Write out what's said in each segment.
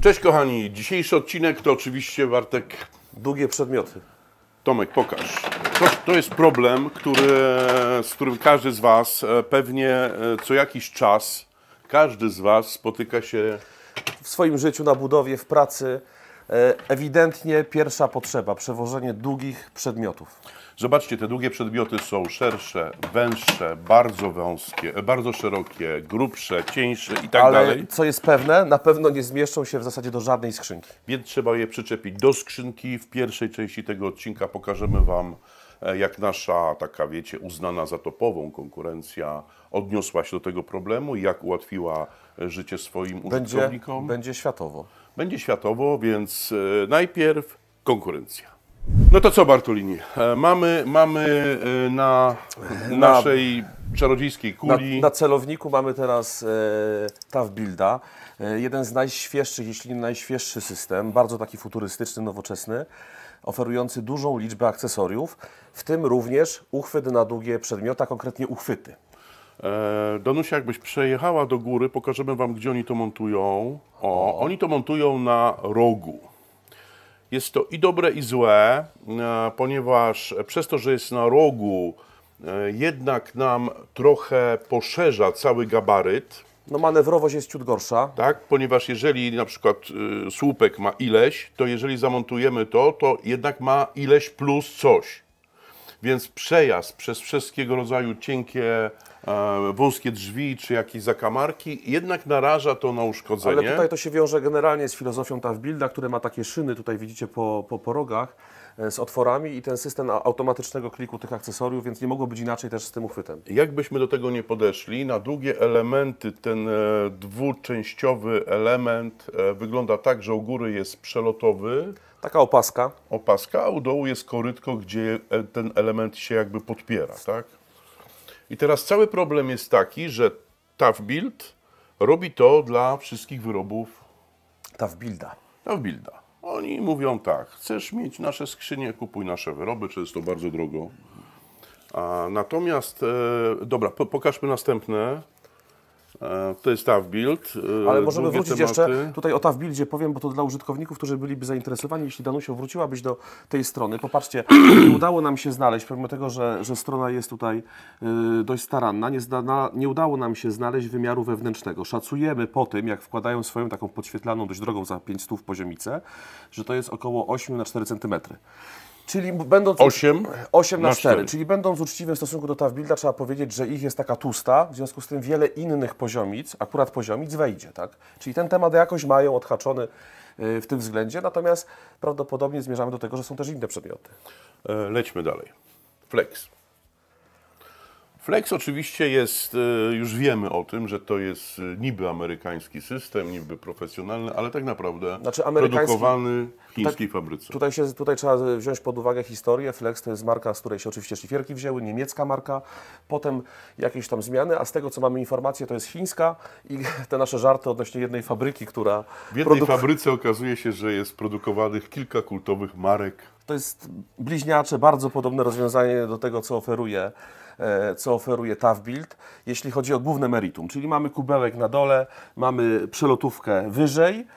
Cześć kochani, dzisiejszy odcinek to oczywiście Bartek. Długie przedmioty. Tomek, pokaż. To jest problem, z którym każdy z Was pewnie co jakiś czas, każdy z Was spotyka się W swoim życiu, na budowie, w pracy, ewidentnie pierwsza potrzeba, przewożenie długich przedmiotów. Zobaczcie, te długie przedmioty są szersze, węższe, bardzo wąskie, bardzo szerokie, grubsze, cieńsze i tak Ale dalej. co jest pewne, na pewno nie zmieszczą się w zasadzie do żadnej skrzynki. Więc trzeba je przyczepić do skrzynki. W pierwszej części tego odcinka pokażemy Wam, jak nasza, taka wiecie, uznana za topową konkurencja odniosła się do tego problemu i jak ułatwiła życie swoim użytkownikom. Będzie światowo. Będzie światowo, więc najpierw konkurencja. No to co, Bartolini? Mamy na naszej czarodziejskiej kuli... Na celowniku mamy teraz TAF Builda. Jeden z najświeższych, jeśli nie najświeższy system, bardzo taki futurystyczny, nowoczesny, oferujący dużą liczbę akcesoriów, w tym również uchwyt na długie przedmioty, a konkretnie uchwyty. Danusia, jakbyś przejechała do góry, pokażemy Wam, gdzie oni to montują. Oni to montują na rogu. Jest to i dobre, i złe, ponieważ przez to, że jest na rogu, jednak nam trochę poszerza cały gabaryt. No manewrowość jest ciut gorsza. Tak, ponieważ jeżeli na przykład słupek ma ileś, to jeżeli zamontujemy to jednak ma ileś plus coś. Więc przejazd przez wszystkiego rodzaju cienkie, wąskie drzwi czy jakieś zakamarki jednak naraża to na uszkodzenie. Ale tutaj to się wiąże generalnie z filozofią TAF Builda, które ma takie szyny, tutaj widzicie po rogach, z otworami i ten system automatycznego kliku tych akcesoriów, więc nie mogło być inaczej też z tym uchwytem. Jakbyśmy do tego nie podeszli, na długie elementy ten dwuczęściowy element wygląda tak, że u góry jest przelotowy. Taka opaska. A u dołu jest korytko, gdzie ten element się jakby podpiera, tak? I teraz cały problem jest taki, że TAF Build robi to dla wszystkich wyrobów TAF Builda. TAF Builda. Oni mówią tak, chcesz mieć nasze skrzynie, kupuj nasze wyroby, często bardzo drogo. Natomiast, dobra, pokażmy następne. To jest TAF Build. Ale możemy wrócić jeszcze tutaj o TAF Buildzie, powiem, bo to dla użytkowników, którzy byliby zainteresowani. Jeśli Danusio wróciłabyś do tej strony, popatrzcie, nie udało nam się znaleźć, pomimo tego, że strona jest tutaj dość staranna, nie udało nam się znaleźć wymiaru wewnętrznego. Szacujemy po tym, jak wkładają swoją taką podświetlaną, dość drogą za 500 poziomicę, że to jest około 8 na 4 cm. Czyli będąc 8 na 4, czyli będąc uczciwym w stosunku do TAF Builda, trzeba powiedzieć, że ich jest taka tłusta, w związku z tym wiele innych poziomic, akurat poziomic wejdzie, tak? Czyli ten temat jakoś mają odhaczony w tym względzie, natomiast prawdopodobnie zmierzamy do tego, że są też inne przedmioty. Lećmy dalej. Flex. Flex oczywiście jest, już wiemy o tym, że to jest niby amerykański system, niby profesjonalny, ale tak naprawdę produkowany w chińskiej fabryce. Tutaj trzeba wziąć pod uwagę historię. Flex to jest marka, z której się oczywiście szlifierki wzięły, niemiecka marka, potem jakieś tam zmiany, a z tego co mamy informację, to jest chińska i te nasze żarty odnośnie jednej fabryki, która... W jednej fabryce okazuje się, że jest produkowanych kilka kultowych marek. To jest bliźniacze, bardzo podobne rozwiązanie do tego, co oferuje TAF Build, jeśli chodzi o główne meritum. Czyli mamy kubełek na dole, mamy przelotówkę wyżej,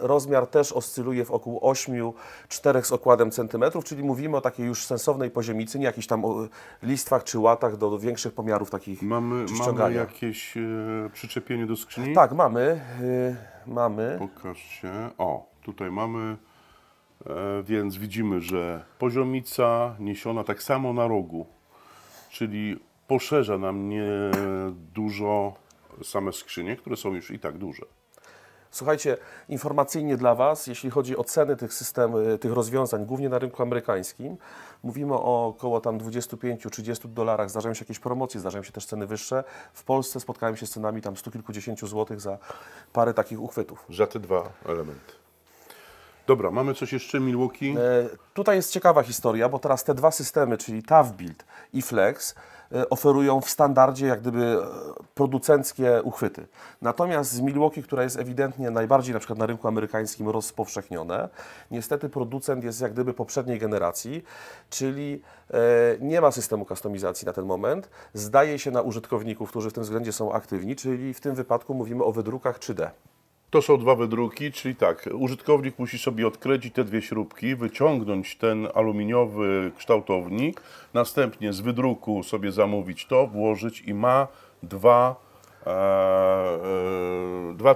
rozmiar też oscyluje w około 8,4 z okładem centymetrów, czyli mówimy o takiej już sensownej poziomicy, nie jakichś tam listwach czy łatach do większych pomiarów takich Mamy jakieś przyczepienie do skrzyni? Tak, mamy. Pokażcie. Tutaj mamy, więc widzimy, że poziomica niesiona tak samo na rogu, czyli poszerza nam niedużo same skrzynie, które są już i tak duże. Słuchajcie, informacyjnie dla Was, jeśli chodzi o ceny tych rozwiązań, głównie na rynku amerykańskim, mówimy o około tam $25–30, zdarzają się jakieś promocje, zdarzają się też ceny wyższe. W Polsce spotkałem się z cenami tam 100 kilkudziesięciu złotych za parę takich uchwytów. Za te dwa elementy. Dobra, mamy coś jeszcze, Milwaukee? Tutaj jest ciekawa historia, bo teraz te dwa systemy, czyli ToughBuild i Flex, oferują w standardzie jak gdyby producenckie uchwyty. Natomiast z Milwaukee, która jest ewidentnie najbardziej na przykład na rynku amerykańskim rozpowszechnione, niestety producent jest jak gdyby poprzedniej generacji, czyli nie ma systemu kustomizacji na ten moment. Zdaje się na użytkowników, którzy w tym względzie są aktywni, czyli w tym wypadku mówimy o wydrukach 3D. To są dwa wydruki, czyli tak, użytkownik musi sobie odkręcić te dwie śrubki, wyciągnąć ten aluminiowy kształtownik, następnie z wydruku sobie zamówić to, włożyć i ma dwa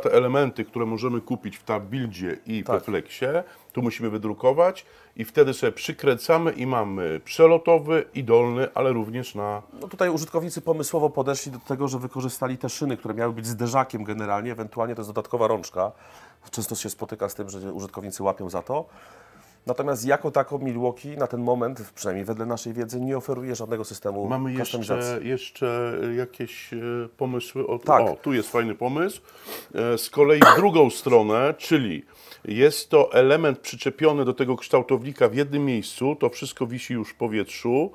te elementy, które możemy kupić w ToughBuildzie i we Flexie. Tu musimy wydrukować i wtedy sobie przykręcamy i mamy przelotowy i dolny, ale również na... No tutaj użytkownicy pomysłowo podeszli do tego, że wykorzystali te szyny, które miały być zderzakiem generalnie, ewentualnie to jest dodatkowa rączka. Często się spotyka z tym, że użytkownicy łapią za to. Natomiast jako tako Milwaukee na ten moment, przynajmniej wedle naszej wiedzy, nie oferuje żadnego systemu kustomizacji. Mamy jeszcze jakieś pomysły? Tak. O, tu jest fajny pomysł. Z kolei w drugą stronę, czyli jest to element przyczepiony do tego kształtownika w jednym miejscu, to wszystko wisi już w powietrzu,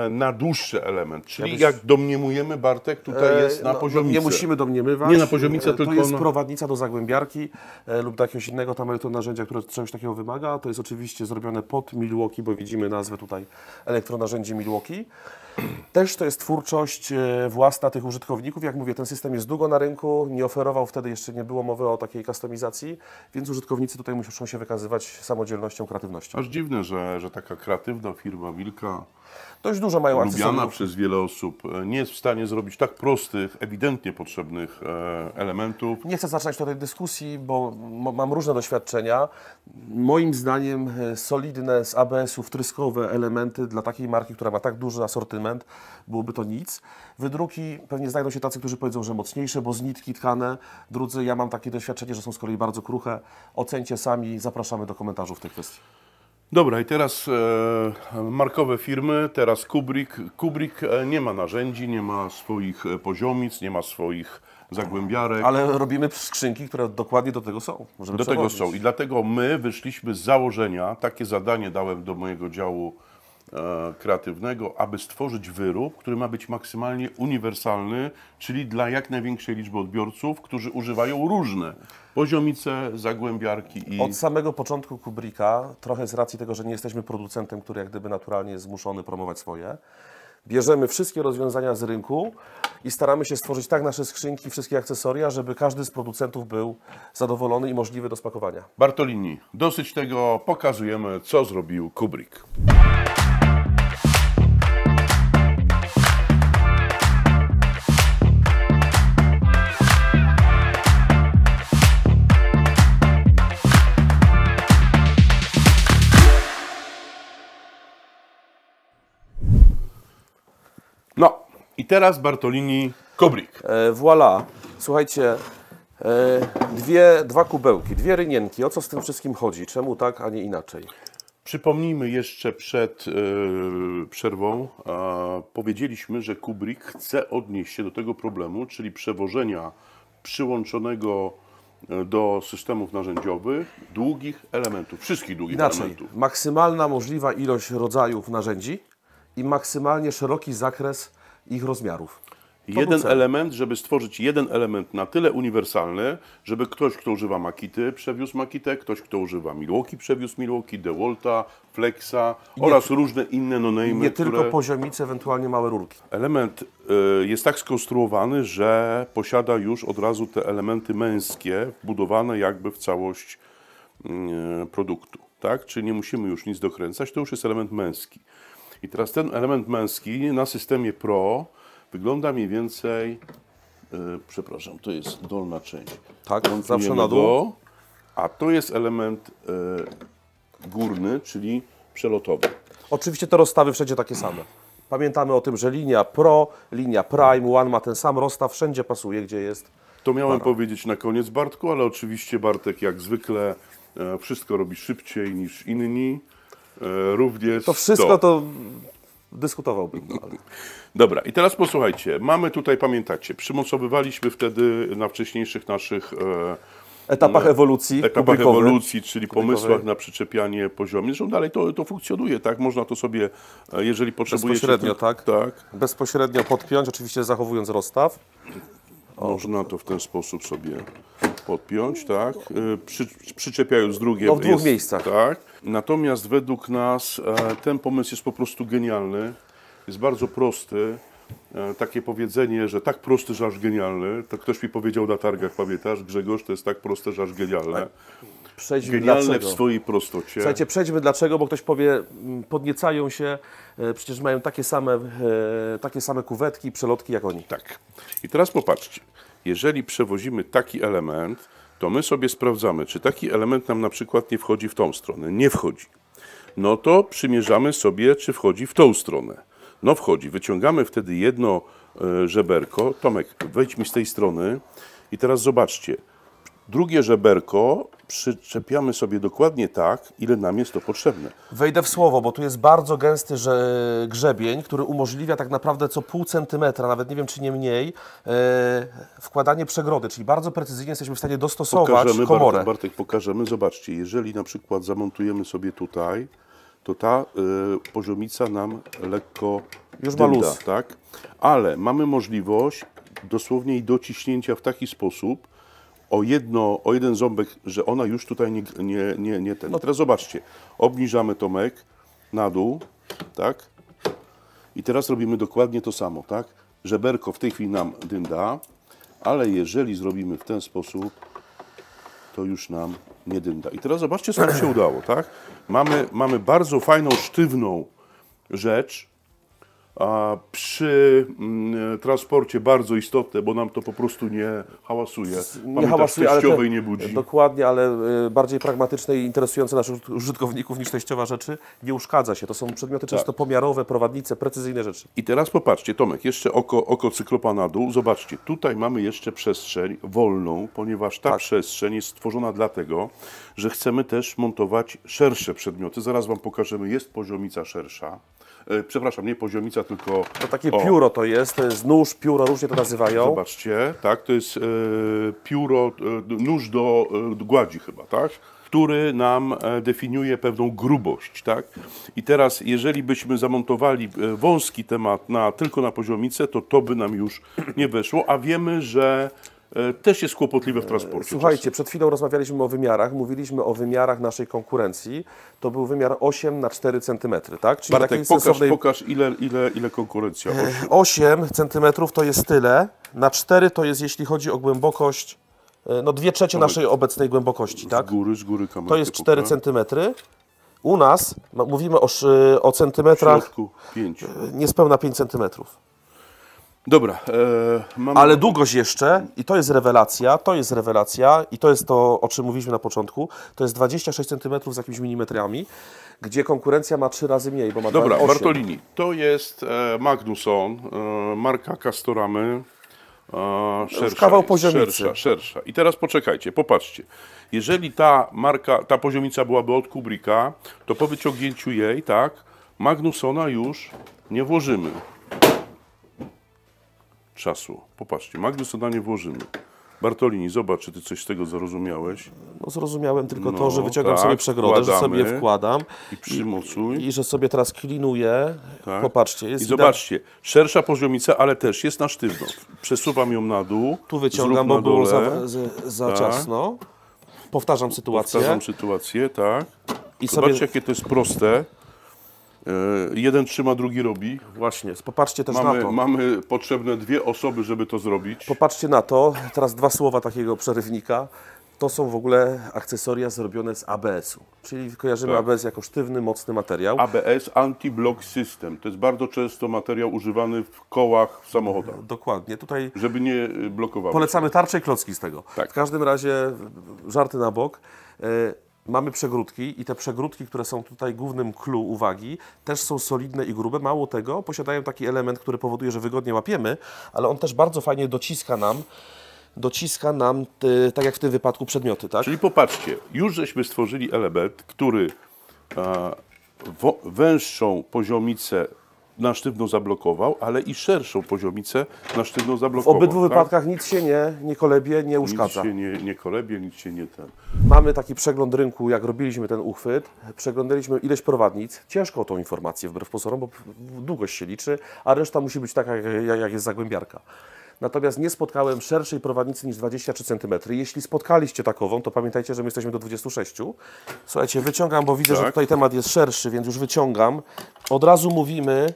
na dłuższy element. Czyli jak domniemujemy, Bartek, tutaj jest na poziomicę. Nie musimy domniemywać. Nie na poziomicę, tylko to jest prowadnica do zagłębiarki lub do jakiegoś innego tam elektronarzędzia, które czegoś takiego wymaga. To jest oczywiście zrobione pod Milwaukee, bo widzimy nazwę tutaj elektronarzędzie Milwaukee. Też to jest twórczość własna tych użytkowników. Jak mówię, ten system jest długo na rynku, nie oferował wtedy, jeszcze nie było mowy o takiej kustomizacji, więc użytkownicy tutaj muszą się wykazywać samodzielnością, kreatywnością. Aż dziwne, że taka kreatywna firma Wilka, dość dużo mają lubiana akcesoriów. przez wiele osób, nie jest w stanie zrobić tak prostych, ewidentnie potrzebnych elementów. Nie chcę zaczynać tutaj dyskusji, bo mam różne doświadczenia. Moim zdaniem solidne z ABS-ów tryskowe elementy dla takiej marki, która ma tak duży asortyment, byłoby to nic. Wydruki, pewnie znajdą się tacy, którzy powiedzą, że mocniejsze, bo z nitki tkane. Drudzy, ja mam takie doświadczenie, że są z kolei bardzo kruche. Ocencie sami, zapraszamy do komentarzów w tej kwestii. Dobra, i teraz markowe firmy, teraz Kubrick. Kubrick nie ma narzędzi, nie ma swoich poziomic, nie ma swoich zagłębiarek. Ale robimy skrzynki, które dokładnie do tego są. Możemy Do tego przewozić. są i dlatego my wyszliśmy z założenia, takie zadanie dałem do mojego działu kreatywnego, aby stworzyć wyrób, który ma być maksymalnie uniwersalny, czyli dla jak największej liczby odbiorców, którzy używają różne poziomice, zagłębiarki i... Od samego początku Kubricka, trochę z racji tego, że nie jesteśmy producentem, który jak gdyby naturalnie jest zmuszony promować swoje, bierzemy wszystkie rozwiązania z rynku i staramy się stworzyć tak nasze skrzynki, wszystkie akcesoria, żeby każdy z producentów był zadowolony i możliwy do spakowania. Bartolini, dosyć tego, pokazujemy, co zrobił Kubrick. No i teraz Bartolini, Kubrick. Voilà. Słuchajcie, dwa kubełki, dwie rynienki. O co z tym wszystkim chodzi? Czemu tak, a nie inaczej? Przypomnijmy jeszcze przed przerwą, powiedzieliśmy, że Kubrick chce odnieść się do tego problemu, czyli przewożenia przyłączonego do systemów narzędziowych długich elementów, wszystkich długich elementów. Maksymalna możliwa ilość rodzajów narzędzi i maksymalnie szeroki zakres ich rozmiarów. Jeden element, żeby stworzyć jeden element na tyle uniwersalny, żeby ktoś, kto używa Makity, przewiózł Makitę, ktoś, kto używa Milwaukee, przewiózł Milwaukee, DeWalta, Flexa oraz różne inne no-name'y. Nie tylko poziomice, ewentualnie małe rurki. Element jest tak skonstruowany, że posiada już od razu te elementy męskie wbudowane jakby w całość produktu. Tak? Czyli nie musimy już nic dokręcać, to już jest element męski. I teraz ten element męski na systemie Pro wygląda mniej więcej, przepraszam, to jest dolna część. Tak, zawsze na dół. A to jest element górny, czyli przelotowy. Oczywiście te rozstawy wszędzie takie same. Pamiętamy o tym, że linia Pro, linia Prime, One ma ten sam rozstaw, wszędzie pasuje, gdzie jest. To miałem powiedzieć na koniec, Bartku, ale oczywiście Bartek jak zwykle wszystko robi szybciej niż inni. Również to wszystko to dyskutowałbym. Ale... Dobra, i teraz posłuchajcie, mamy tutaj, pamiętacie, przymocowywaliśmy wtedy na wcześniejszych naszych etapach ewolucji, czyli pomysłach na przyczepianie poziomu. Zresztą dalej to funkcjonuje, tak? Można to sobie, jeżeli potrzebujecie... Bezpośrednio, tak? Bezpośrednio podpiąć, oczywiście zachowując rozstaw. Można to w ten sposób sobie podpiąć, tak? Przyczepiając drugie. No w dwóch miejscach. Tak. Natomiast według nas ten pomysł jest po prostu genialny. Jest bardzo prosty. Takie powiedzenie, że tak prosty, że aż genialny, to ktoś mi powiedział na targach, pamiętasz, Grzegorz, to jest tak proste, że aż genialne. Genialne dlaczego? W swojej prostocie. Słuchajcie, przejdźmy dlaczego, bo ktoś powie, podniecają się, przecież mają takie same kuwetki, przelotki jak oni. Tak. I teraz popatrzcie, jeżeli przewozimy taki element, to my sobie sprawdzamy, czy taki element nam na przykład nie wchodzi w tą stronę. Nie wchodzi. No to przymierzamy sobie, czy wchodzi w tą stronę. No wchodzi. Wyciągamy wtedy jedno żeberko. Tomek, wejdź mi z tej strony i teraz zobaczcie. Drugie żeberko przyczepiamy sobie dokładnie tak, ile nam jest to potrzebne. Wejdę w słowo, bo tu jest bardzo gęsty grzebień, który umożliwia tak naprawdę co pół centymetra, nawet nie wiem czy nie mniej, wkładanie przegrody, czyli bardzo precyzyjnie jesteśmy w stanie dostosować komorę. Bartek, pokażemy. Zobaczcie, jeżeli na przykład zamontujemy sobie tutaj, to ta poziomica nam lekko już ma luz, tak? Ale mamy możliwość dosłownie jej dociśnięcia w taki sposób, o jeden ząbek, że ona już tutaj nie ten. Teraz zobaczcie, obniżamy Tomek na dół, tak? I teraz robimy dokładnie to samo, tak? Żeberko w tej chwili nam dynda, ale jeżeli zrobimy w ten sposób, to już nam nie dynda. I teraz zobaczcie, co nam się udało, tak? Mamy bardzo fajną, sztywną rzecz, a przy transporcie bardzo istotne, bo nam to po prostu nie hałasuje. Nie hałasuje, ale nie budzi. Dokładnie, ale bardziej pragmatyczne i interesujące naszych użytkowników niż teściowa rzeczy. Nie uszkadza się. To są przedmioty często pomiarowe, prowadnice, precyzyjne rzeczy. I teraz popatrzcie, Tomek, jeszcze oko cyklopa na dół. Zobaczcie, tutaj mamy jeszcze przestrzeń wolną, ponieważ ta przestrzeń jest stworzona dlatego, że chcemy też montować szersze przedmioty. Zaraz Wam pokażemy, jest poziomica szersza. Przepraszam, nie poziomica, tylko... To takie pióro to jest nóż, pióro, różnie to nazywają. Zobaczcie, tak, to jest pióro, nóż do gładzi chyba, tak? Który nam definiuje pewną grubość, tak? I teraz, jeżeli byśmy zamontowali wąski temat tylko na poziomicę, to by nam już nie weszło, a wiemy, że też jest kłopotliwe w transporcie. Słuchajcie, przed chwilą rozmawialiśmy o wymiarach, mówiliśmy o wymiarach naszej konkurencji. To był wymiar 8 na 4 cm, tak? Czyli Bartek, pokaż ile konkurencja. 8 cm to jest tyle, na 4 to jest, jeśli chodzi o głębokość, no 2/3 naszej obecnej głębokości, tak? Z góry kamerę. To jest 4 cm. U nas mówimy o centymetrach. W środku 5. Niespełna 5 cm. Dobra. Ale długość jeszcze, i to jest rewelacja, i to jest to, o czym mówiliśmy na początku, to jest 26 cm z jakimiś milimetrami, gdzie konkurencja ma 3 razy mniej, bo ma 8. Dobra, Bartolini, to jest Magnusson, marka Castoramy, kawał poziomicy. Szersza. I teraz poczekajcie, popatrzcie. Jeżeli ta poziomica byłaby od Kubricka, to po wyciągnięciu jej, tak, Magnussona już nie włożymy. Czasu. Popatrzcie, Magnussona nie włożymy. Bartolini, zobacz, czy ty coś z tego zrozumiałeś. No zrozumiałem tylko to, że wyciągam sobie przegrodę, że sobie je wkładam. I przymocuj. I że sobie teraz klinuję. Tak. Popatrzcie. Jest i zobaczcie, szersza poziomica, ale też jest na sztywno. Przesuwam ją na dół. Tu wyciągam, bo było za ciasno. Powtarzam sytuację. Tak. I zobaczcie, jakie to jest proste. Jeden trzyma, drugi robi. Właśnie, popatrzcie też na to. Mamy potrzebne 2 osoby, żeby to zrobić. Popatrzcie na to, teraz 2 słowa takiego przerywnika. To są w ogóle akcesoria zrobione z ABS-u. Czyli kojarzymy ABS jako sztywny, mocny materiał. ABS, Anti-Block System. To jest bardzo często materiał używany w kołach w samochodach. Dokładnie. Tutaj żeby nie blokowało. Polecamy tarcze i klocki z tego. Tak. W każdym razie, żarty na bok. Mamy przegródki i te przegródki, które są tutaj głównym clue uwagi, też są solidne i grube. Mało tego, posiadają taki element, który powoduje, że wygodnie łapiemy, ale on też bardzo fajnie dociska nam tak jak w tym wypadku, przedmioty, tak? Czyli popatrzcie, już żeśmy stworzyli element, który węższą poziomicę na sztywno zablokował, ale i szerszą poziomicę na sztywno W zablokował. obydwu wypadkach nic się nie kolebie, nie uszkadza. Nic się nie kolebie, nic się nie ten. Mamy taki przegląd rynku, jak robiliśmy ten uchwyt. Przeglądaliśmy ileś prowadnic. Ciężko o tą informację wbrew pozorom, bo długość się liczy, a reszta musi być taka, jak jest zagłębiarka. Natomiast nie spotkałem szerszej prowadnicy niż 23 cm. Jeśli spotkaliście takową, to pamiętajcie, że my jesteśmy do 26. Słuchajcie, wyciągam, bo widzę, że tutaj temat jest szerszy, więc już wyciągam. Od razu mówimy,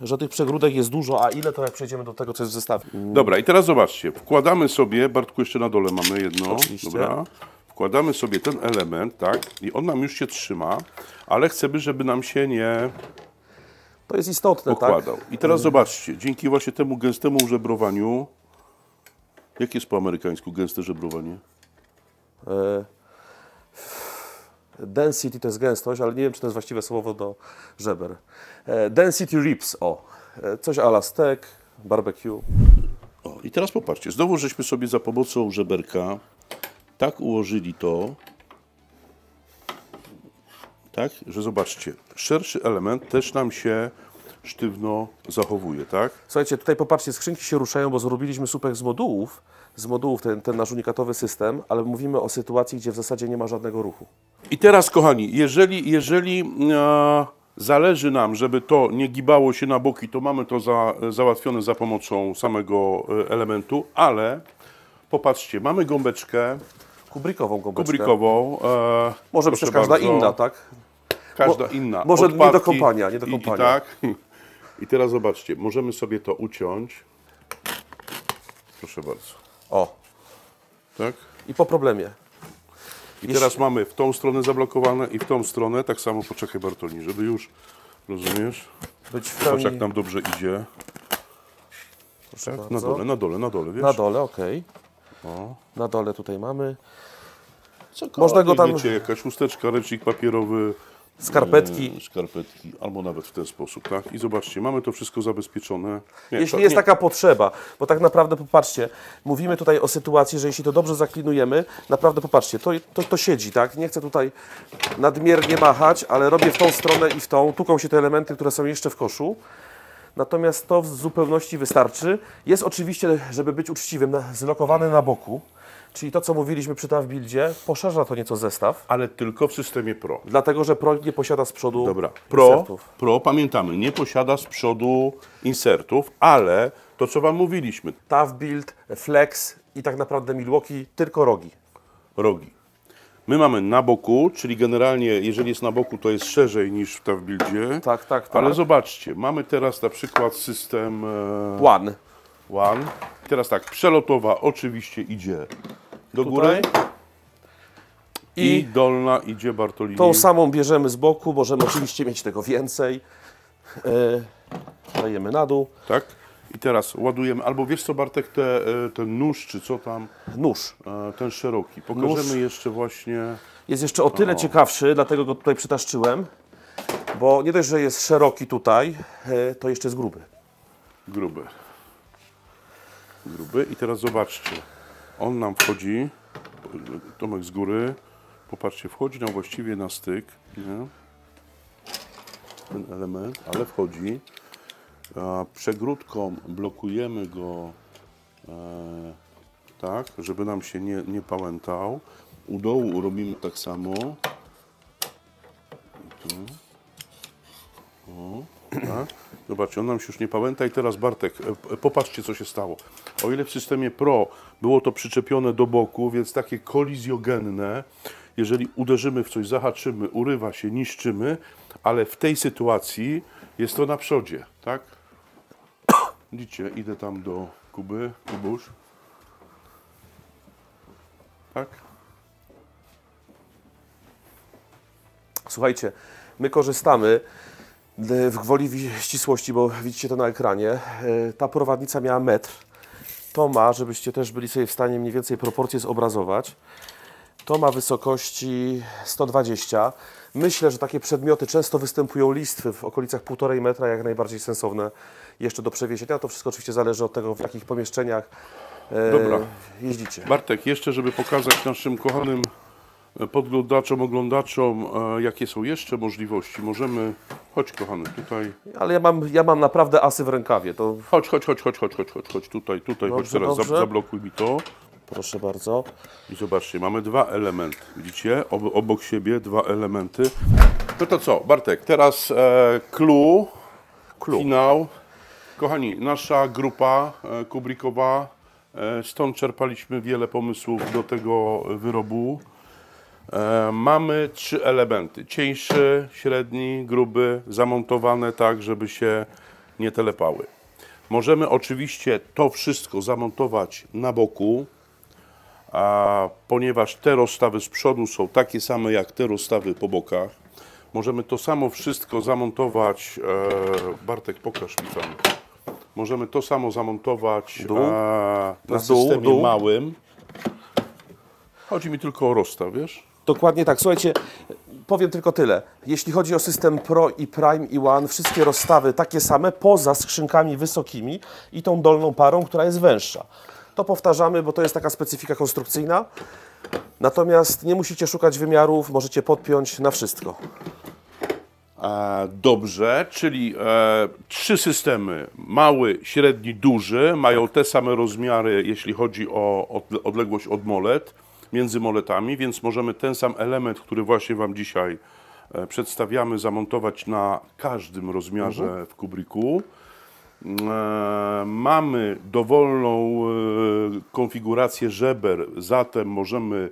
że tych przegródek jest dużo, a ile to jak przejdziemy do tego, co jest w zestawie. Dobra, i teraz zobaczcie, wkładamy sobie, Bartku, jeszcze na dole mamy jedno. Oczywiście. Dobra. Wkładamy sobie ten element, tak, i on nam już się trzyma, ale chcemy, żeby nam się nie To jest istotne, okładał. tak? I teraz zobaczcie, dzięki właśnie temu gęstemu żebrowaniu, jak jest po amerykańsku gęste żebrowanie? Density to jest gęstość, ale nie wiem, czy to jest właściwe słowo do żeber. Density ribs, coś a la steak, barbecue. O, i teraz popatrzcie, znowu żeśmy sobie za pomocą żeberka tak ułożyli to, tak, że zobaczcie, szerszy element też nam się sztywno zachowuje, tak? Słuchajcie, tutaj popatrzcie, skrzynki się ruszają, bo zrobiliśmy słupek z modułów ten nasz unikatowy system, ale mówimy o sytuacji, gdzie w zasadzie nie ma żadnego ruchu. I teraz, kochani, jeżeli zależy nam, żeby to nie gibało się na boki, to mamy to załatwione za pomocą samego elementu, ale popatrzcie, mamy gąbeczkę Kubrikową gąbeczkę. kubrikową. Może być też każda inna, tak? Każda inna. Może Odpadki nie do kąpania, nie do I kąpania. tak. I teraz zobaczcie, możemy sobie to uciąć. Proszę bardzo. O, Tak? i po problemie. I teraz mamy w tą stronę zablokowane i w tą stronę. Tak samo, poczekaj Bartolini, żeby już, rozumiesz? Być w Patrz, pełni... jak nam dobrze idzie. Proszę Tak? bardzo. Na dole, wiesz? Na dole, okej. O. Na dole tutaj mamy. Cokolwiek, Można go tam- wiecie, jakaś chusteczka, ręcznik papierowy. Skarpetki. Skarpetki, albo nawet w ten sposób, tak? I zobaczcie, mamy to wszystko zabezpieczone. Nie, Jeśli to jest nie- taka potrzeba, bo tak naprawdę popatrzcie, mówimy tutaj o sytuacji, że jeśli to dobrze zaklinujemy, naprawdę popatrzcie, to siedzi, tak? Nie chcę tutaj nadmiernie machać, ale robię w tą stronę i w tą, tuką się te elementy, które są jeszcze w koszu. Natomiast to w zupełności wystarczy. Jest oczywiście, żeby być uczciwym, zlokowany na boku, czyli to, co mówiliśmy przy TAF-Buildzie, poszerza to nieco zestaw, Ale tylko w systemie Pro. dlatego że Pro nie posiada z przodu Dobra, insertów. Pro, pamiętamy, nie posiada z przodu insertów, ale to, co Wam mówiliśmy, TAF-Build, Flex i tak naprawdę Milwaukee, tylko rogi. rogi. My mamy na boku, czyli generalnie, jeżeli jest na boku, to jest szerzej niż w TAF-Buildzie. Tak, tak, tak. Ale zobaczcie, mamy teraz na przykład system One. One. Teraz tak, przelotowa oczywiście idzie do góry i dolna idzie Bartolini. Tą samą bierzemy z boku, możemy oczywiście mieć tego więcej. Dajemy na dół. Tak? I teraz ładujemy, albo wiesz co Bartek, ten nóż, czy co tam, Nóż. ten szeroki. Pokażemy Nóż. jeszcze właśnie, Jest jeszcze o tyle ciekawszy, dlatego go tutaj przytaszczyłem, bo nie dość, że jest szeroki tutaj, to jeszcze jest gruby. gruby. Gruby i teraz zobaczcie, on nam wchodzi, Tomek z góry, popatrzcie, wchodzi nam właściwie na styk, nie? Ten element, ale wchodzi. Przegródką blokujemy go tak, żeby nam się nie pałętał. U dołu robimy tak samo. Tu. O, tak. Zobaczcie, on nam się już nie pałęta i teraz Bartek, popatrzcie co się stało. O ile w systemie Pro było to przyczepione do boku, więc takie kolizjogenne, jeżeli uderzymy w coś, zahaczymy, urywa się, niszczymy, ale w tej sytuacji jest to na przodzie, tak? Widzicie, idę tam do Kubusz. Tak? Słuchajcie, my korzystamy w gwoli ścisłości, bo widzicie to na ekranie. Ta prowadnica miała metr. To ma, żebyście też byli sobie w stanie mniej więcej proporcje zobrazować. To ma wysokości 120. Myślę, że takie przedmioty często występują listwy w okolicach 1,5 metra, jak najbardziej sensowne jeszcze do przewiezienia. To wszystko oczywiście zależy od tego, w jakich pomieszczeniach Dobra. jeździcie. Bartek, jeszcze żeby pokazać naszym kochanym podglądaczom, oglądaczom, jakie są jeszcze możliwości. Możemy... Chodź, kochany, tutaj. Ale ja mam naprawdę asy w rękawie. To... Chodź, tutaj, Dobrze, chodź teraz, dobrze. zablokuj mi to. Proszę bardzo. I zobaczcie, mamy dwa elementy, widzicie? Obok siebie dwa elementy. No to co, Bartek, teraz clue, finał. Kochani, nasza grupa kubrikowa, stąd czerpaliśmy wiele pomysłów do tego wyrobu. Mamy 3 elementy, cieńszy, średni, gruby, zamontowane tak, żeby się nie telepały. Możemy oczywiście to wszystko zamontować na boku, ponieważ te rozstawy z przodu są takie same jak te rozstawy po bokach. Możemy to samo wszystko zamontować, Bartek, pokaż mi tam. Możemy to samo zamontować na systemie małym. Chodzi mi tylko o rozstaw, wiesz? Dokładnie tak. Słuchajcie, powiem tylko tyle. Jeśli chodzi o system Pro i Prime i One, wszystkie rozstawy takie same, poza skrzynkami wysokimi i tą dolną parą, która jest węższa. To powtarzamy, bo to jest taka specyfika konstrukcyjna. Natomiast nie musicie szukać wymiarów, możecie podpiąć na wszystko. Dobrze, czyli 3 systemy, mały, średni, duży, mają te same rozmiary, jeśli chodzi o odległość od molet, między moletami, więc możemy ten sam element, który właśnie Wam dzisiaj przedstawiamy, zamontować na każdym rozmiarze w kubriku. Mamy dowolną konfigurację żeber, zatem możemy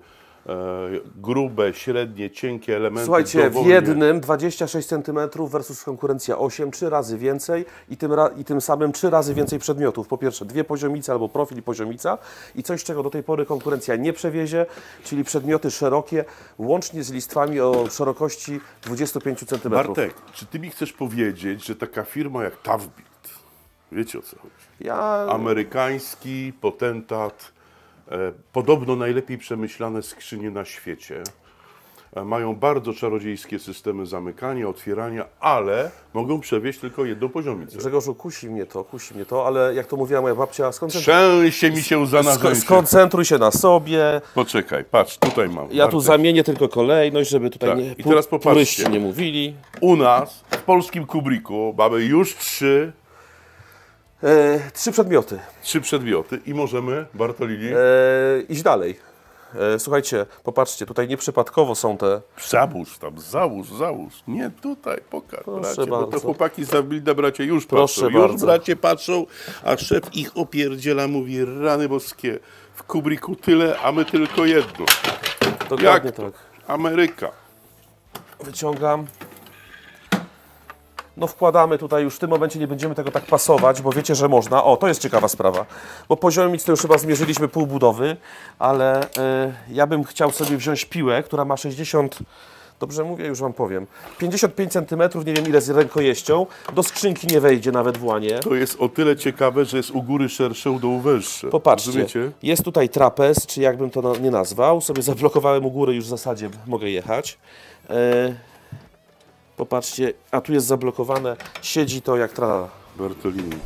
grube, średnie, cienkie elementy. Słuchajcie, w jednym 26 cm versus konkurencja 8, 3 razy więcej i tym samym 3 razy więcej przedmiotów. Po pierwsze 2 poziomice albo profil i poziomica i coś, czego do tej pory konkurencja nie przewiezie, czyli przedmioty szerokie, łącznie z listwami o szerokości 25 cm. Bartek, czy Ty mi chcesz powiedzieć, że taka firma jak ToughBuild, wiecie o co chodzi? Amerykański potentat, podobno najlepiej przemyślane skrzynie na świecie. Mają bardzo czarodziejskie systemy zamykania, otwierania, ale mogą przewieźć tylko jedną poziomicę. Grzegorzu, kusi mnie to, ale jak to mówiła moja babcia, trzęsie mi się za narzędzie. Skoncentruj się na sobie. Poczekaj, patrz, tutaj mam. Ja tu zamienię tylko kolejność, żeby tutaj nie, I teraz popatrzcie, nie mówili. U nas, w polskim kubriku, mamy już 3 przedmioty. 3 przedmioty i możemy, Bartolini, iść dalej. Słuchajcie, popatrzcie, tutaj nieprzypadkowo są te... Załóż tam, załóż. Nie tutaj, pokaż, bracie, bo to chłopaki z ToughBuilda, bracie, już patrzą. Już, bracie, patrzą, a szef ich opierdziela, mówi, rany boskie, w kubriku tyle, a my tylko jedno. Dokładnie tak. Ameryka. Wyciągam. No wkładamy tutaj, już w tym momencie nie będziemy tego tak pasować, bo wiecie, że można. O, to jest ciekawa sprawa, bo poziomic to już chyba zmierzyliśmy pół budowy, ale ja bym chciał sobie wziąć piłę, która ma 60, dobrze mówię, już Wam powiem, 55 cm, nie wiem ile z rękojeścią, do skrzynki nie wejdzie nawet w łanie. To jest o tyle ciekawe, że jest u góry szersze, u dołu węższe. Popatrzcie, rozumiecie? Jest tutaj trapez, czy jakbym to nie nazwał, sobie zablokowałem u góry, już w zasadzie mogę jechać. Popatrzcie, a tu jest zablokowane, siedzi to jak tralala. Bartolini.